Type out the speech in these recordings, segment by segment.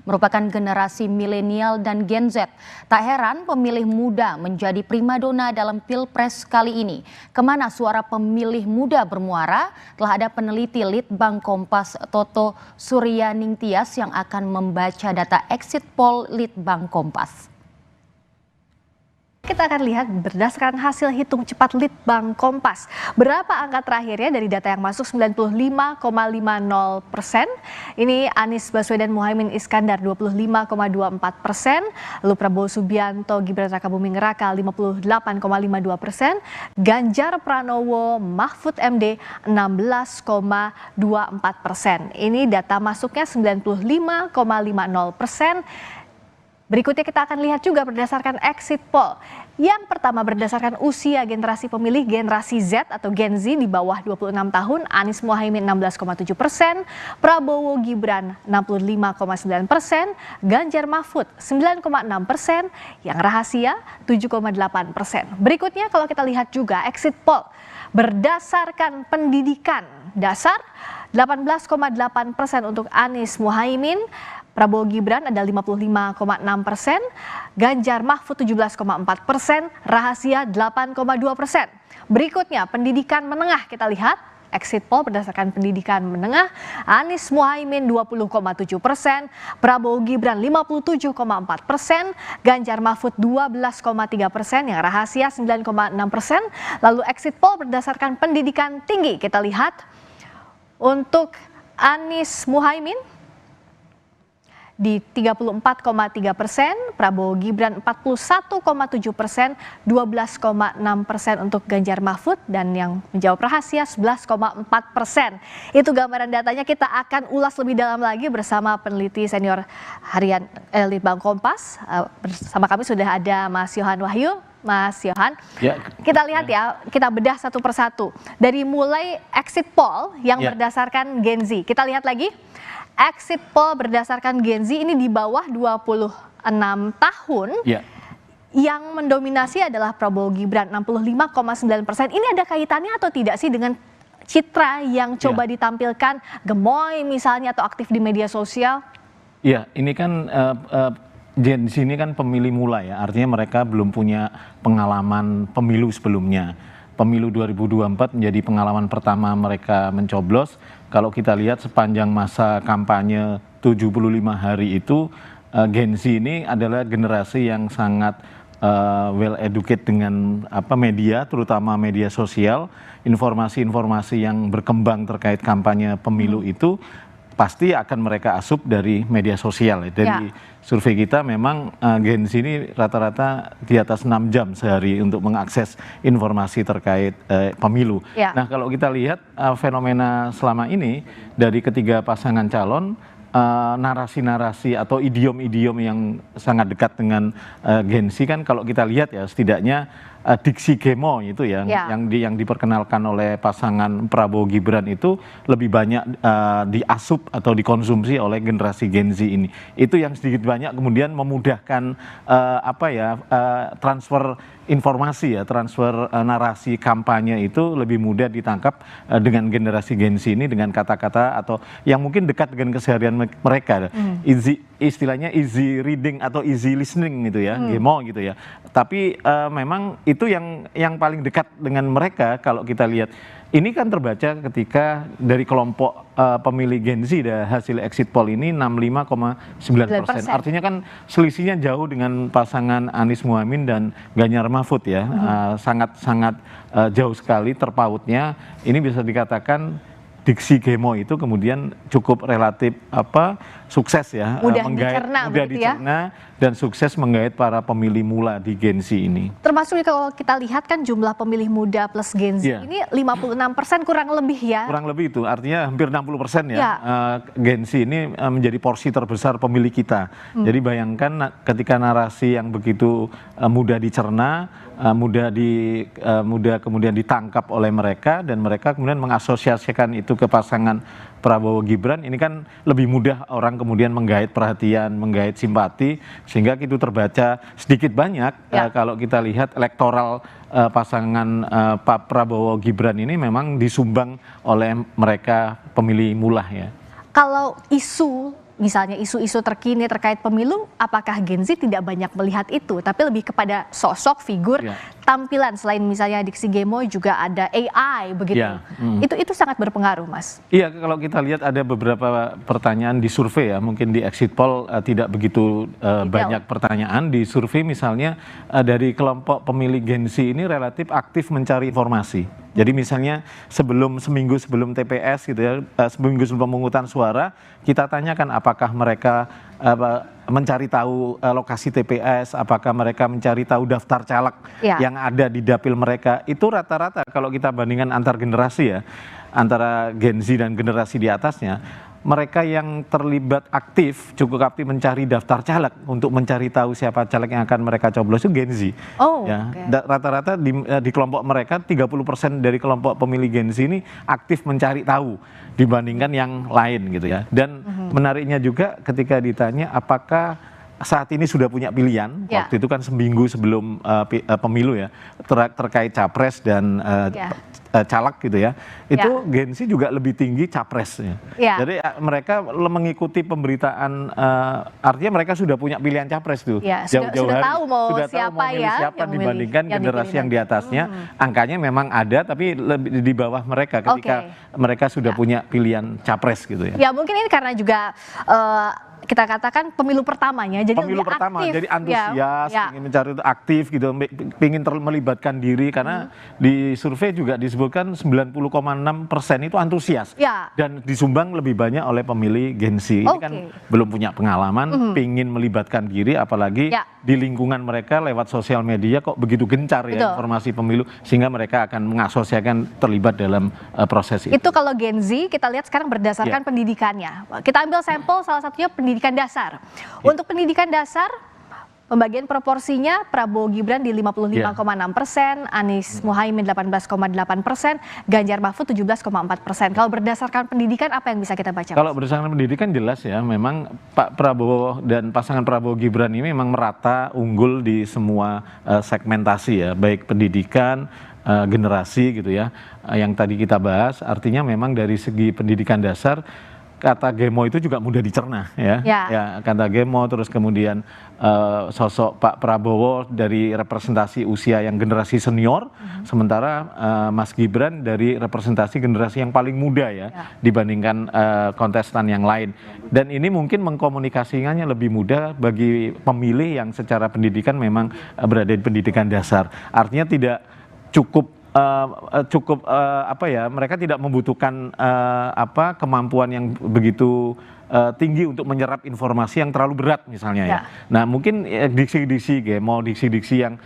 merupakan generasi milenial dan Gen Z. Tak heran pemilih muda menjadi primadona dalam Pilpres kali ini. Kemana suara pemilih muda bermuara? Telah ada peneliti Litbang Kompas Toto Suryaningtyas yang akan membaca data exit poll Litbang Kompas. Kita akan lihat berdasarkan hasil hitung cepat Litbang Kompas. Berapa angka terakhirnya dari data yang masuk 95,50%. Ini Anies Baswedan Muhaimin Iskandar 25,24%. Lalu Prabowo Subianto Gibran Rakabuming Raka 58,52%. Ganjar Pranowo Mahfud MD 16,24%. Ini data masuknya 95,50%. Berikutnya kita akan lihat juga berdasarkan exit poll. Yang pertama berdasarkan usia generasi pemilih generasi Z atau Gen Z di bawah 26 tahun, Anies Muhaimin 16,7%, Prabowo Gibran 65,9%, Ganjar Mahfud 9,6%, yang rahasia 7,8%. Berikutnya kalau kita lihat juga exit poll berdasarkan pendidikan dasar 18,8% untuk Anies Muhaimin, Prabowo Gibran ada 55,6%, Ganjar Mahfud 17,4%, rahasia 8,2%. Berikutnya pendidikan menengah kita lihat, exit poll berdasarkan pendidikan menengah, Anies Muhaimin 20,7%, Prabowo Gibran 57,4%, Ganjar Mahfud 12,3%, yang rahasia 9,6%. Lalu exit poll berdasarkan pendidikan tinggi kita lihat, untuk Anies Muhaimin di 34,3%, Prabowo Gibran 41,7%, 12,6% untuk Ganjar Mahfud, dan yang menjawab rahasia 11,4%. Itu gambaran datanya, kita akan ulas lebih dalam lagi bersama peneliti senior harian Litbang Kompas. Bersama kami sudah ada Mas Yohan Wahyu. Mas Yohan, ya, kita lihat ya, kita bedah satu persatu. Dari mulai exit poll yang berdasarkan Gen Z, kita lihat lagi. Exit poll berdasarkan Gen Z ini di bawah 26 tahun, yang mendominasi adalah Prabowo Gibran 65,9%. Ini ada kaitannya atau tidak sih dengan citra yang coba ditampilkan gemoy misalnya atau aktif di media sosial? Ya, ini kan Gen Z ini kan pemilih mula ya, artinya mereka belum punya pengalaman pemilu sebelumnya. Pemilu 2024 menjadi pengalaman pertama mereka mencoblos. Kalau kita lihat sepanjang masa kampanye 75 hari itu, Gen Z ini adalah generasi yang sangat well educated dengan media, terutama media sosial. Informasi-informasi yang berkembang terkait kampanye pemilu itu pasti akan mereka asup dari media sosial. Dari survei kita memang Gen Z ini rata-rata di atas 6 jam sehari untuk mengakses informasi terkait pemilu. Nah, kalau kita lihat fenomena selama ini dari ketiga pasangan calon, narasi-narasi atau idiom-idiom yang sangat dekat dengan Gen Z kan kalau kita lihat ya, setidaknya diksi gemo itu ya, yang diperkenalkan oleh pasangan Prabowo Gibran itu lebih banyak diasup atau dikonsumsi oleh generasi Gen Z ini. Itu yang sedikit banyak kemudian memudahkan transfer informasi ya, transfer narasi kampanye itu lebih mudah ditangkap dengan generasi Gen Z ini dengan kata-kata atau yang mungkin dekat dengan keseharian mereka. Istilahnya easy reading atau easy listening gitu ya, gemo gitu ya. Tapi memang itu yang paling dekat dengan mereka. Kalau kita lihat ini kan terbaca ketika dari kelompok pemilih Gen Z hasil exit poll ini 65,9%. Artinya kan selisihnya jauh dengan pasangan Anies Muhaimin dan Ganjar Mahfud ya, sangat jauh sekali terpautnya. Ini bisa dikatakan diksi gemo itu kemudian cukup relatif sukses ya, mudah dicerna dan sukses menggait para pemilih mula di Gen Z ini. Termasuk kalau kita lihat kan jumlah pemilih muda plus Gen Z ini 56% kurang lebih ya. Kurang lebih itu artinya hampir 60% ya. Gen Z ini menjadi porsi terbesar pemilih kita. Jadi bayangkan ketika narasi yang begitu mudah dicerna, mudah kemudian ditangkap oleh mereka dan mereka kemudian mengasosiasikan itu ke pasangan Prabowo Gibran, ini kan lebih mudah orang kemudian menggait perhatian, menggait simpati, sehingga itu terbaca sedikit banyak. Kalau kita lihat elektoral pasangan Pak Prabowo Gibran ini memang disumbang oleh mereka pemilih mula ya. Kalau isu misalnya isu-isu terkini terkait pemilu, apakah Gen Z tidak banyak melihat itu, tapi lebih kepada sosok, figur, tampilan selain misalnya Diksi Gemo juga ada AI begitu. Itu sangat berpengaruh, Mas. Iya, kalau kita lihat ada beberapa pertanyaan di survei ya, mungkin di exit poll tidak begitu banyak pertanyaan. Di survei misalnya dari kelompok pemilih Gen Z ini relatif aktif mencari informasi. Jadi misalnya seminggu sebelum TPS gitu ya, seminggu sebelum pemungutan suara, kita tanyakan apakah mereka mencari tahu lokasi TPS, apakah mereka mencari tahu daftar caleg yang ada di dapil mereka. Itu rata-rata kalau kita bandingkan antar generasi ya, antara Gen Z dan generasi di atasnya, mereka yang terlibat cukup aktif mencari daftar caleg untuk mencari tahu siapa caleg yang akan mereka coblos itu Gen Z. Rata-rata di kelompok mereka 30% dari kelompok pemilih Gen Z ini aktif mencari tahu dibandingkan yang lain gitu ya. Dan menariknya juga ketika ditanya apakah saat ini sudah punya pilihan, waktu itu kan seminggu sebelum pemilu ya, terkait capres dan caleg gitu ya, itu Gen Z juga lebih tinggi capresnya. Jadi mereka mengikuti pemberitaan, artinya mereka sudah punya pilihan capres tuh. Jauh-jauh hari tahu mau milih siapa dibandingkan generasi yang di atasnya. Angkanya memang ada, tapi lebih di bawah mereka ketika mereka sudah punya pilihan capres gitu ya. Ya mungkin ini karena juga kita katakan pemilu pertamanya, jadi pemilu pertama, jadi antusias, ingin mencari itu aktif gitu, ingin melibatkan diri karena di survei juga disebutkan 90,6% itu antusias dan disumbang lebih banyak oleh pemilih Gen Z. Ini kan belum punya pengalaman, ingin melibatkan diri, apalagi di lingkungan mereka lewat sosial media kok begitu gencar ya informasi pemilu, sehingga mereka akan mengasosiasikan terlibat dalam proses itu. Itu kalau Gen Z kita lihat sekarang berdasarkan pendidikannya. Kita ambil sampel salah satunya pendidikan dasar. Untuk pendidikan dasar, pembagian proporsinya Prabowo Gibran di 55,6%, Anies Muhaimin 18,8%, Ganjar Mahfud 17,4%. Kalau berdasarkan pendidikan apa yang bisa kita baca? Kalau berdasarkan pendidikan jelas ya, memang Pak Prabowo dan pasangan Prabowo Gibran ini memang merata unggul di semua segmentasi ya, baik pendidikan, generasi gitu ya, yang tadi kita bahas. Artinya memang dari segi pendidikan dasar, kata Gemo itu juga mudah dicerna ya. Kata Gemo, terus kemudian sosok Pak Prabowo dari representasi usia yang generasi senior, sementara Mas Gibran dari representasi generasi yang paling muda ya, dibandingkan kontestan yang lain. Dan ini mungkin mengkomunikasikannya lebih mudah bagi pemilih yang secara pendidikan memang berada di pendidikan dasar. Artinya tidak cukup mereka tidak membutuhkan kemampuan yang begitu tinggi untuk menyerap informasi yang terlalu berat misalnya ya. Nah mungkin diksi-diksi Gemo, diksi-diksi yang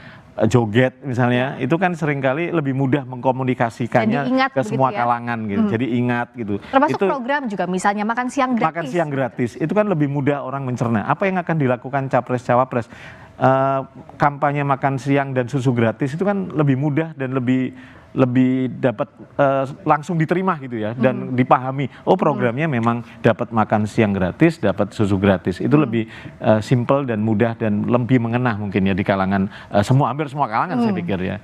joget misalnya, itu kan seringkali lebih mudah mengkomunikasikannya ke semua kalangan gitu. Jadi ingat gitu. Termasuk itu, program juga misalnya makan siang gratis. Makan siang gratis itu kan lebih mudah orang mencerna. Apa yang akan dilakukan capres-cawapres? Kampanye makan siang dan susu gratis itu kan lebih mudah dan lebih dapat langsung diterima gitu ya, dan dipahami, oh programnya memang dapat makan siang gratis, dapat susu gratis. Itu lebih simple dan mudah dan lebih mengena mungkin ya di kalangan hampir semua kalangan saya pikir ya.